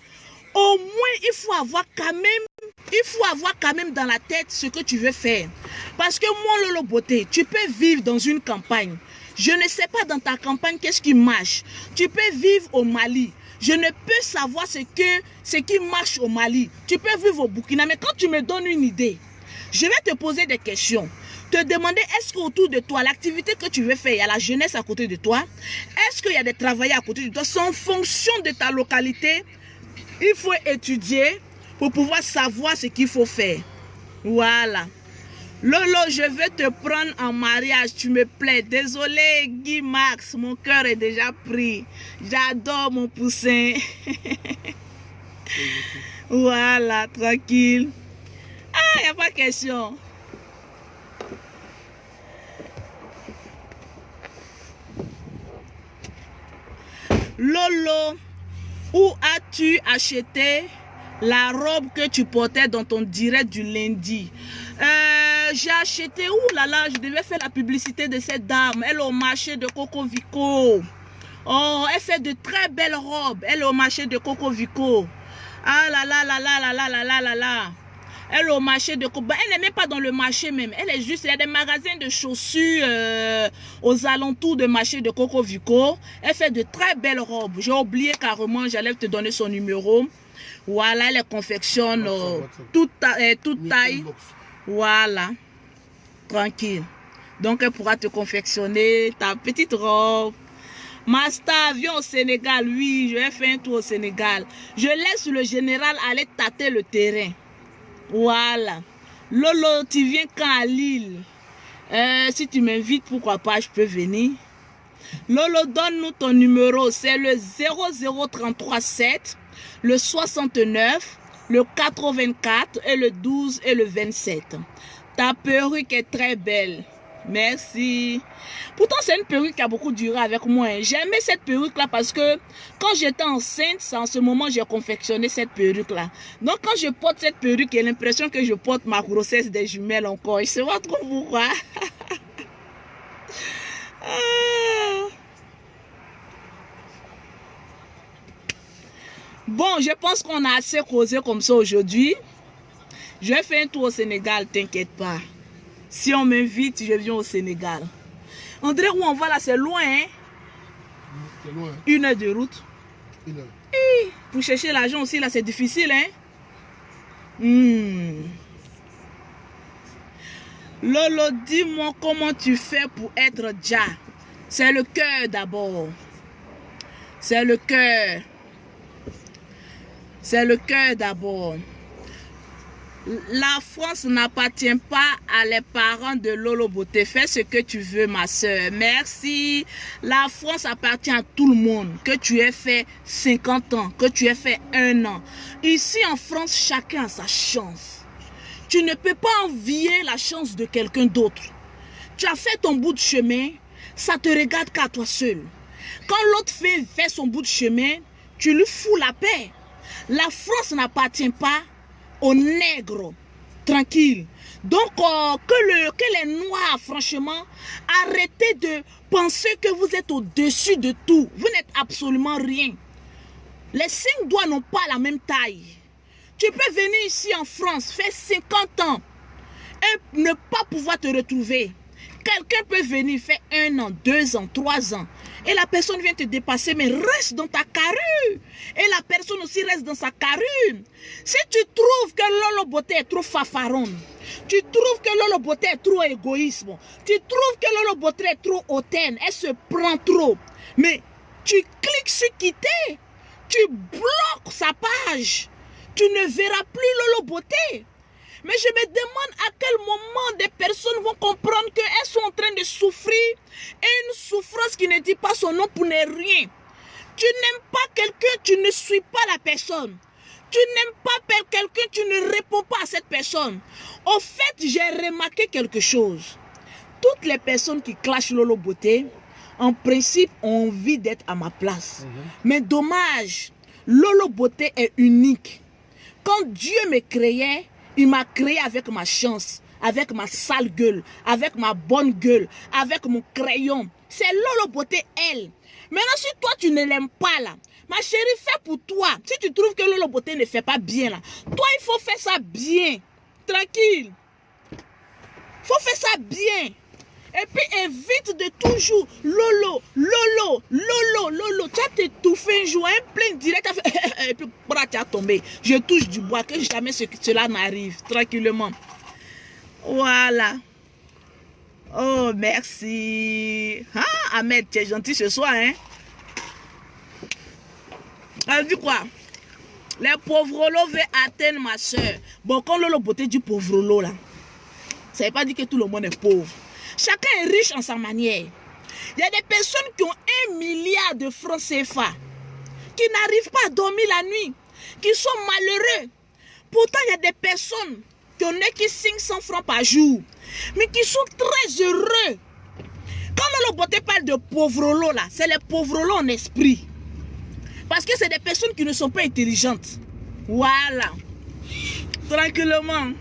au moins, il faut avoir quand même dans la tête ce que tu veux faire. Parce que moi, Lolo Beauté, tu peux vivre dans une campagne. Je ne sais pas dans ta campagne qu'est-ce qui marche. Tu peux vivre au Mali. Je ne peux savoir ce qui marche au Mali. Tu peux vivre au Burkina. Mais quand tu me donnes une idée, je vais te poser des questions. Te demander est-ce qu'autour de toi, l'activité que tu veux faire, il y a la jeunesse à côté de toi? Est-ce qu'il y a des travailleurs à côté de toi? C'est en fonction de ta localité. Il faut étudier pour pouvoir savoir ce qu'il faut faire. Voilà. Lolo, je veux te prendre en mariage, tu me plais. Désolé, Guy Max, mon cœur est déjà pris. J'adore mon poussin. Voilà, tranquille. Ah, il n'y a pas de question. Lolo, où as-tu acheté la robe que tu portais dans ton direct du lundi? J'ai acheté, ouh là là, je devais faire la publicité de cette dame. Elle est au marché de Coco Vico. Oh, elle fait de très belles robes. Elle est au marché de Coco Vico. Ah là là là là là là là là là là. Elle est au marché de Coco. Elle n'est même pas dans le marché même. Elle est juste, il y a des magasins de chaussures aux alentours du marché de Coco Vico. Elle fait de très belles robes. J'ai oublié carrément, j'allais te donner son numéro. Voilà, elle confectionne toute taille. Voilà, tranquille. Donc, elle pourra te confectionner ta petite robe. Master, viens au Sénégal. Oui, je vais faire un tour au Sénégal. Je laisse le général aller tâter le terrain. Voilà. Lolo, tu viens quand à Lille? Si tu m'invites, pourquoi pas, je peux venir. Lolo, donne-nous ton numéro. C'est le 00337, le 69, le 84 et le 12 et le 27. Ta perruque est très belle. Merci. Pourtant, c'est une perruque qui a beaucoup duré avec moi. J'aimais cette perruque-là parce que quand j'étais enceinte, c'est en ce moment que j'ai confectionné cette perruque-là. Donc, quand je porte cette perruque, j'ai l'impression que je porte ma grossesse des jumelles encore. Je ne sais pas trop pourquoi. Bon, je pense qu'on a assez causé comme ça aujourd'hui. Je vais faire un tour au Sénégal, t'inquiète pas. Si on m'invite, je viens au Sénégal. André, où on va là, c'est loin, hein? C'est loin. 1 heure de route. 1 heure. Et pour chercher l'argent aussi, là, c'est difficile, hein? Lolo, dis-moi comment tu fais pour être Dja. C'est le cœur d'abord. C'est le cœur. C'est le cœur d'abord. La France n'appartient pas à les parents de Lolo Beauté. Fais ce que tu veux, ma soeur. Merci. La France appartient à tout le monde. Que tu aies fait 50 ans, que tu aies fait 1 an. Ici en France, chacun a sa chance. Tu ne peux pas envier la chance de quelqu'un d'autre. Tu as fait ton bout de chemin, ça te regarde qu'à toi seul. Quand l'autre fait son bout de chemin, tu lui fous la paix. La France n'appartient pas aux nègres, tranquille. Donc, que les noirs, franchement, arrêtez de penser que vous êtes au-dessus de tout. Vous n'êtes absolument rien. Les 5 doigts n'ont pas la même taille. Tu peux venir ici en France, faire 50 ans et ne pas pouvoir te retrouver. Quelqu'un peut venir faire 1 an, 2 ans, 3 ans. Et la personne vient te dépasser, mais reste dans ta carrure. Et la personne aussi reste dans sa carrure. Si tu trouves que Lolo Beauté est trop fafaronne, tu trouves que Lolo Beauté est trop égoïsme, tu trouves que Lolo Beauté est trop hautaine, elle se prend trop, mais tu cliques sur quitter. tu bloques sa page. Tu ne verras plus Lolo Beauté. Mais je me demande à quel moment des personnes vont comprendre qu'elles sont en train de souffrir. Et une souffrance qui ne dit pas son nom pour ne rien. Tu n'aimes pas quelqu'un, tu ne suis pas la personne. Tu n'aimes pas quelqu'un, tu ne réponds pas à cette personne. Au fait, j'ai remarqué quelque chose. Toutes les personnes qui clashent Lolo Beauté, en principe, ont envie d'être à ma place. Mais dommage, Lolo Beauté est unique. Quand Dieu me créait, il m'a créé avec ma chance, avec ma sale gueule, avec ma bonne gueule, avec mon crayon. C'est Lolo Beauté, elle. Maintenant, si toi, tu ne l'aimes pas, là, ma chérie, fais pour toi. Si tu trouves que Lolo Beauté ne fait pas bien, là, toi, il faut faire ça bien. Tranquille. Il faut faire ça bien. Et puis, évite de toujours Lolo, Lolo, Lolo, Lolo. Tu as t'étouffé un jour, un plein direct. Et puis, tu as tombé. Je touche du bois, que jamais cela n'arrive. Tranquillement. Voilà. Oh, merci. Ah, Ahmed, tu es gentil ce soir, hein? Elle dit quoi? Les pauvres lots veulent atteindre ma soeur. Bon, quand Lolo Beauté dit pauvre lot, là, ça ne veut pas dire que tout le monde est pauvre. Chacun est riche en sa manière. Il y a des personnes qui ont 1 milliard de francs CFA, qui n'arrivent pas à dormir la nuit, qui sont malheureux. Pourtant, il y a des personnes qui ont que 500 francs par jour, mais qui sont très heureux. Quand Lolo Beauté parle de pauvres lots, là, c'est les pauvres lots en esprit. Parce que c'est des personnes qui ne sont pas intelligentes. Voilà. Tranquillement.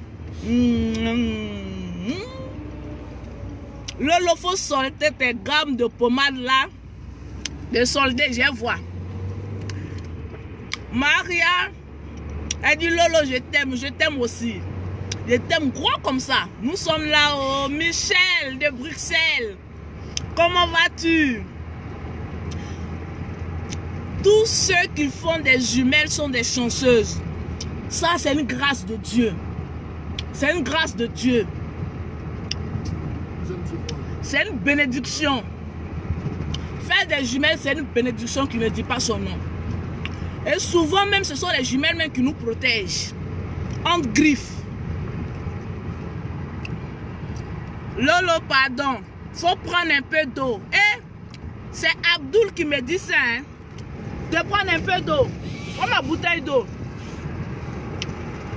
Lolo, faut solder tes gammes de pommade là. De solder, je vois. Maria, elle dit Lolo, je t'aime aussi. Je t'aime gros comme ça. Nous sommes là au Michel de Bruxelles. Comment vas-tu? Tous ceux qui font des jumelles sont des chanceuses. Ça, c'est une grâce de Dieu. C'est une grâce de Dieu. C'est une bénédiction. Faire des jumelles, c'est une bénédiction qui ne dit pas son nom. Et souvent même, ce sont les jumelles même qui nous protègent. Entre griffes. Lolo, pardon. Faut prendre un peu d'eau. Et c'est Abdul qui me dit ça, hein. De prendre un peu d'eau. Prends ma bouteille d'eau.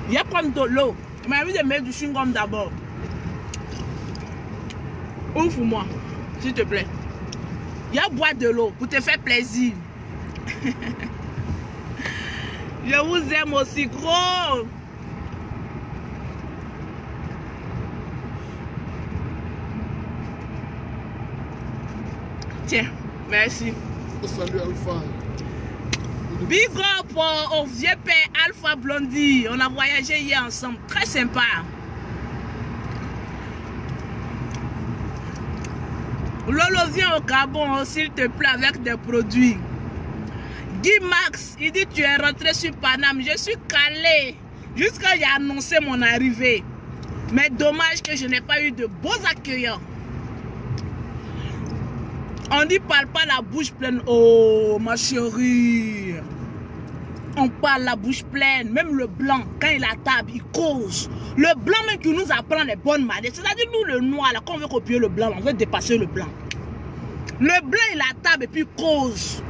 Il y a prendre de l'eau. Il m'a envie de mettre du chewing-gum d'abord. Ouvre-moi, s'il te plaît. Il y a boire de l'eau pour te faire plaisir. Je vous aime aussi gros. Tiens, merci. Salut Alpha. Big up au vieux père Alpha Blondie. On a voyagé hier ensemble. Très sympa. Lolo, viens au Gabon, s'il te plaît, avec des produits. Guy Max, il dit tu es rentré sur Paname. Je suis calé. Jusqu'à il a annoncé mon arrivée. Mais dommage que je n'ai pas eu de beaux accueillants. On dit parle pas la bouche pleine. Oh ma chérie. On parle la bouche pleine. Même le blanc, quand il est à table, il cause. Le blanc même qui nous apprend les bonnes manières. C'est-à-dire nous le noir, là, quand on veut copier le blanc, on veut dépasser le blanc. Le blanc il est à table et puis cause.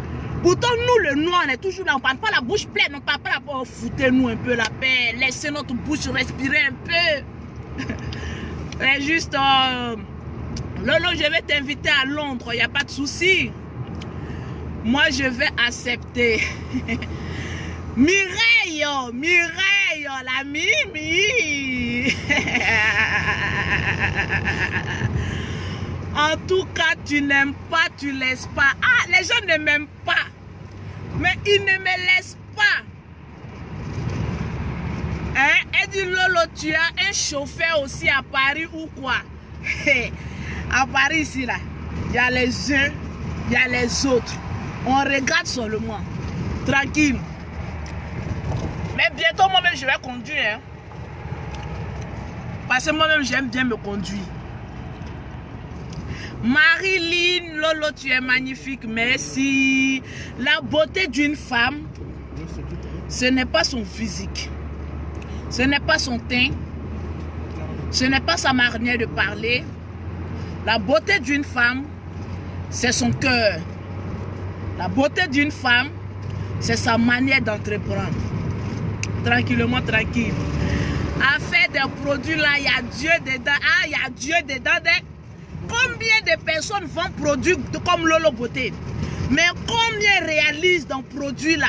Pourtant nous le noir, on est toujours là. On parle pas la bouche pleine. On parle pas la bouche. Foutez-nous un peu la paix. Laissez notre bouche respirer un peu. C'est juste... Lolo, je vais t'inviter à Londres, il n'y a pas de souci. Moi, je vais accepter. Mireille, Mireille, la Mimi. En tout cas, tu n'aimes pas, tu laisses pas. Ah, les gens ne m'aiment pas. Mais ils ne me laissent pas. Hein? Elle dit, Lolo, tu as un chauffeur aussi à Paris ou quoi? À Paris, ici, là, il y a les uns, il y a les autres. On regarde seulement. Tranquille. Mais bientôt, moi-même, je vais conduire. Hein. Parce que moi-même, j'aime bien me conduire. Marilyn, Lolo, tu es magnifique. Merci. La beauté d'une femme Ce n'est pas son physique. Ce n'est pas son teint. Ce n'est pas sa manière de parler. La beauté d'une femme, c'est son cœur. La beauté d'une femme, c'est sa manière d'entreprendre. Tranquillement, tranquille. À faire des produits là, il y a Dieu dedans. Ah, il y a Dieu dedans. Combien de personnes vendent produits comme Lolo Beauté? Mais combien réalisent dans produit là?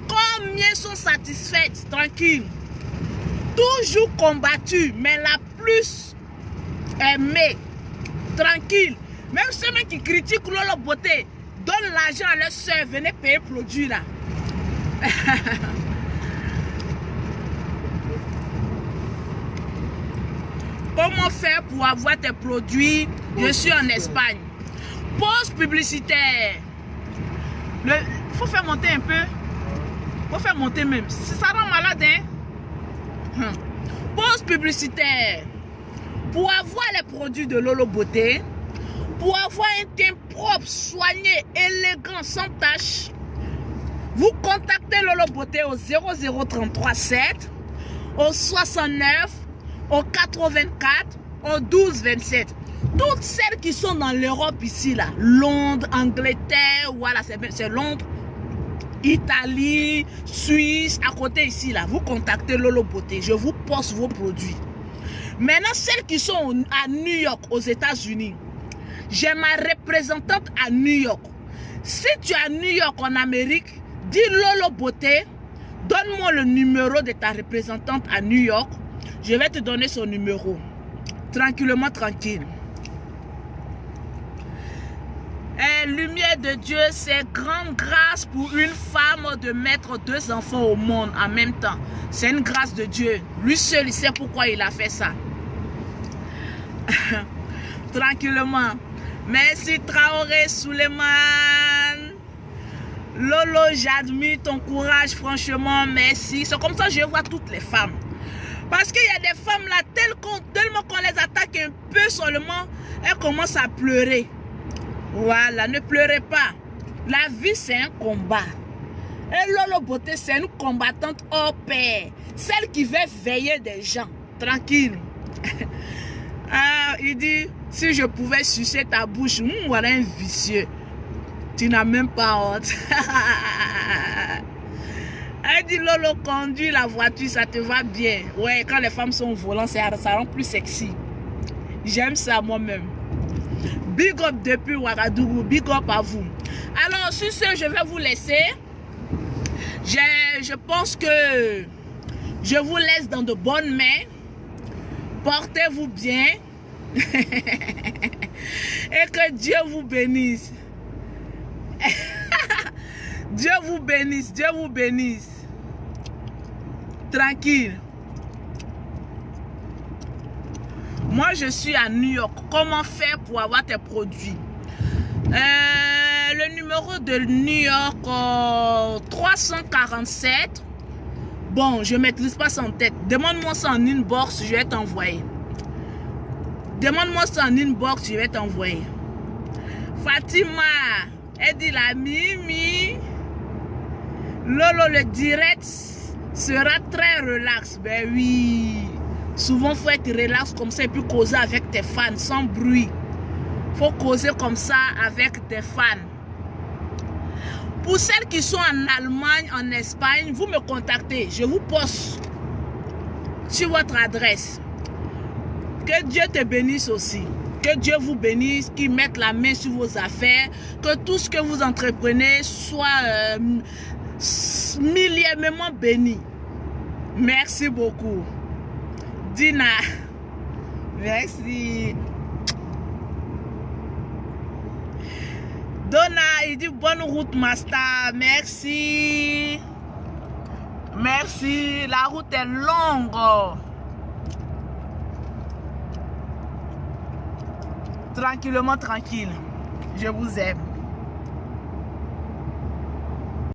Combien sont satisfaites? Tranquille. Toujours combattu, mais la plus aimée. Tranquille. Même ceux qui critiquent Lolo Beauté donnent l'argent à leur soeur. Venez payer le produit là. Comment faire pour avoir tes produits? Je suis en Espagne. Pause publicitaire. Il faut faire monter un peu. Il faut faire monter même. Ça rend malade, hein? Pause publicitaire. Pour avoir les produits de Lolo Beauté, pour avoir un teint propre, soigné, élégant, sans tache, vous contactez Lolo Beauté au 00337, au 69, au 84, au 1227. Toutes celles qui sont dans l'Europe ici, là, Londres, Angleterre, voilà, c'est Londres, Italie, Suisse, à côté ici, là, vous contactez Lolo Beauté. Je vous poste vos produits. Maintenant, celles qui sont à New York, aux États-Unis, j'ai ma représentante à New York. Si tu es à New York, en Amérique, dis Lolo Beauté, donne-moi le numéro de ta représentante à New York. Je vais te donner son numéro. Tranquillement, tranquille. Et lumière de Dieu, c'est grande grâce pour une femme de mettre 2 enfants au monde en même temps. C'est une grâce de Dieu. Lui seul, il sait pourquoi il a fait ça. Tranquillement. Merci Traoré Suleiman. Lolo, j'admire ton courage, franchement, merci. C'est comme ça que je vois toutes les femmes. Parce qu'il y a des femmes là, tellement qu'on les attaque un peu seulement, elles commencent à pleurer. Voilà, ne pleurez pas. La vie, c'est un combat. Et Lolo Beauté, c'est une combattante au pair. Celle qui veut veiller des gens. Tranquille. Ah, il dit, si je pouvais sucer ta bouche, voilà un vicieux. Tu n'as même pas honte. Elle dit, Lolo, conduis la voiture, ça te va bien. Ouais, quand les femmes sont au volant, ça rend plus sexy. J'aime ça moi-même. Big up depuis Ouagadougou, big up à vous. Alors, sur ce, je vais vous laisser. Je pense que je vous laisse dans de bonnes mains. Portez-vous bien. Et que Dieu vous bénisse. Dieu vous bénisse, Dieu vous bénisse. Tranquille. Moi, je suis à New York. Comment faire pour avoir tes produits? Le numéro de New York, 347. Bon, je ne maîtrise pas ça en tête. Demande-moi ça en inbox, je vais t'envoyer. Demande-moi ça en inbox, je vais t'envoyer. Fatima, elle dit la Mimi. Lolo, le direct sera très relax. Ben oui. Souvent, il faut être relax comme ça et puis causer avec tes fans sans bruit. Il faut causer comme ça avec tes fans. Pour celles qui sont en Allemagne, en Espagne, vous me contactez. Je vous poste sur votre adresse. Que Dieu te bénisse aussi. Que Dieu vous bénisse, qu'il mette la main sur vos affaires. Que tout ce que vous entreprenez soit millièrement béni. Merci beaucoup. Dina. Merci. Donna, il dit bonne route, Master. Merci. Merci. La route est longue. Tranquillement, tranquille. Je vous aime.